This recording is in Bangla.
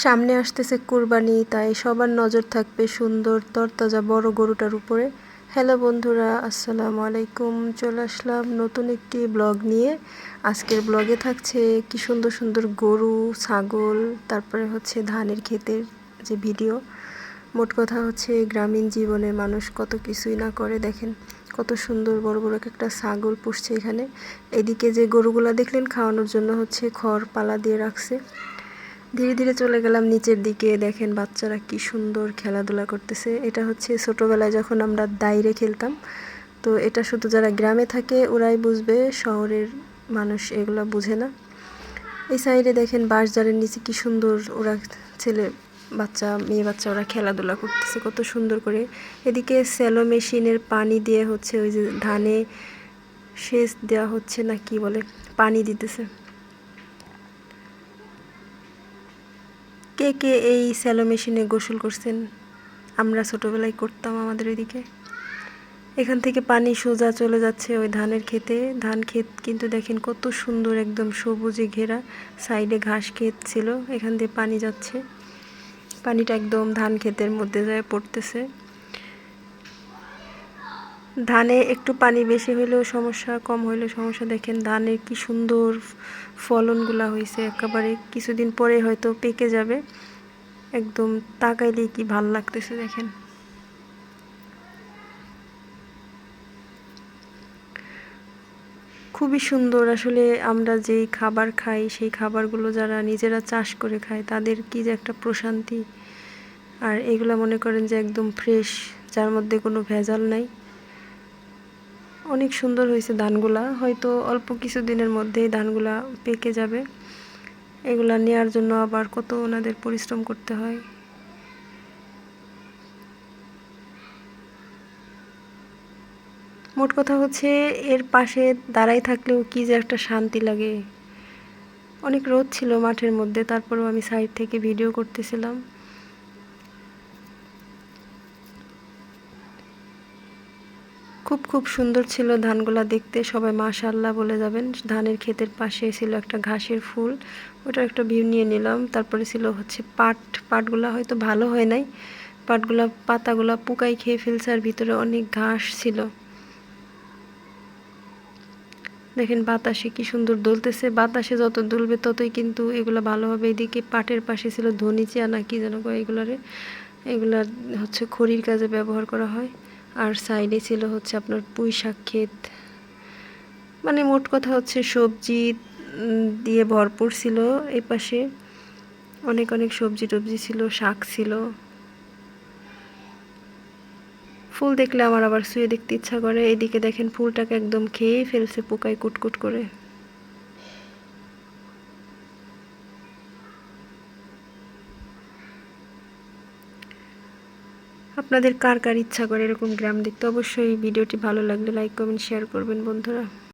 সামনে আসতেছে কুরবানি, তাই সবার নজর থাকবে সুন্দর তরতাজা বড় গরুটার উপরে। হ্যালো বন্ধুরা, আসসালামু আলাইকুম। চলে আসলাম নতুন একটি ব্লগ নিয়ে। আজকের ব্লগে থাকছে কি সুন্দর সুন্দর গরু, ছাগল, তারপরে হচ্ছে ধানের ক্ষেতের যে ভিডিও। মোট কথা হচ্ছে গ্রামীণ জীবনে মানুষ কত কিছুই না করে। দেখেন কত সুন্দর বড় বড় একটা ছাগল পুষছে এখানে। এদিকে যে গরুগুলা দেখলেন খাওয়ানোর জন্য হচ্ছে খড় পালা দিয়ে রাখছে। ধীরে ধীরে চলে গেলাম নিচের দিকে। দেখেন বাচ্চারা কি সুন্দর খেলাধুলা করতেছে। এটা হচ্ছে ছোটবেলায় যখন আমরা দাইরে খেলতাম। তো এটা শুধু যারা গ্রামে থাকে ওরাই বুঝবে, শহরের মানুষ এগুলা বুঝে না। এই সাইডে দেখেন বাঁশঝাড়ের নিচে কি সুন্দর ওরা ছেলে বাচ্চা মেয়ে বাচ্চা ওরা খেলাধুলা করতেছে কত সুন্দর করে। এদিকে স্যালো মেশিনের পানি দিয়ে হচ্ছে ওই যে ধানে সেচ দেওয়া হচ্ছে না কি বলে, পানি দিতেছে। কে কে এই স্যালো মেশিনে গোসল করছেন? আমরা ছোটোবেলায় করতাম আমাদের ওইদিকে। এখান থেকে পানি সোজা চলে যাচ্ছে ওই ধানের ক্ষেতে। ধান ক্ষেত কিন্তু দেখেন কত সুন্দর, একদম সবুজে ঘেরা। সাইডে ঘাস ক্ষেত ছিল, এখান দিয়ে পানি যাচ্ছে। পানিটা একদম ধান ক্ষেতের মধ্যে যায় পড়তেছে। ধানে একটু পানি বেশি হইলেও সমস্যা, কম হইলেও সমস্যা। দেখেন ধানের কি সুন্দর ফলনগুলা হয়েছে, একেবারে কিছুদিন পরে হয়তো পেকে যাবে। একদম তাকাইলেই কি ভাল লাগতেছে। দেখেন খুবই সুন্দর। আসলে আমরা যেই খাবার খাই সেই খাবারগুলো যারা নিজেরা চাষ করে খায় তাদের কি যে একটা প্রশান্তি। আর এগুলো মনে করেন যে একদম ফ্রেশ, যার মধ্যে কোনো ভেজাল নাই। অনেক সুন্দর হয়েছে ধানগুলা। হয়তো অল্প কিছুদিনের মধ্যেই ধানগুলা পেকে যাবে। এগুলা নেওয়ার জন্য আবার কত ওনাদের পরিশ্রম করতে হয়। মোট কথা হচ্ছে এর পাশে দাঁড়াই থাকলেও কি যে একটা শান্তি লাগে। অনেক রোদ ছিল মাঠের মধ্যে, তারপরেও আমি সাইড থেকে ভিডিও করতেছিলাম। খুব খুব সুন্দর ছিল ধানগুলা দেখতে, সবাই মাশাআল্লাহ বলে যাবেন। ধানের ক্ষেতের পাশে ছিল একটা ঘাসের ফুল, ওটার একটা ভিউ নিয়ে নিলাম। তারপরে ছিল হচ্ছে পাটগুলা হয়তো ভালো হয় নাই, পাটগুলা পাতাগুলা পোকাই খেয়ে ফেলছে, আর ভিতরে অনেক ঘাস ছিল। দেখেন বাতাসে কি সুন্দর দুলতেছে। বাতাসে যত দুলবে ততই কিন্তু এগুলো ভালো হবে। এদিকে পাটের পাশে ছিল ধনিচা না কি যেন কয় এগুলারে, এগুলা হচ্ছে খড়ির কাজে ব্যবহার করা হয়। আর সাইডে ছিল হচ্ছে আপনার পুঁই শাক ক্ষেত। মানে মোট কথা হচ্ছে সবজি দিয়ে ভরপুর ছিল। এই পাশে অনেক অনেক সবজি টবজি ছিল, শাক ছিল। ফুল দেখলে আমার আবার শুয়ে দেখতে ইচ্ছা করে। এদিকে দেখেন ফুলটাকে একদম খেয়ে ফেলছে পোকায় কুটকুট করে। আপনাদের কার কার ইচ্ছা করে এরকম গ্রাম দেখতে? অবশ্যই ভিডিওটি ভালো লাগলে লাইক কমেন্ট শেয়ার করবেন বন্ধুরা।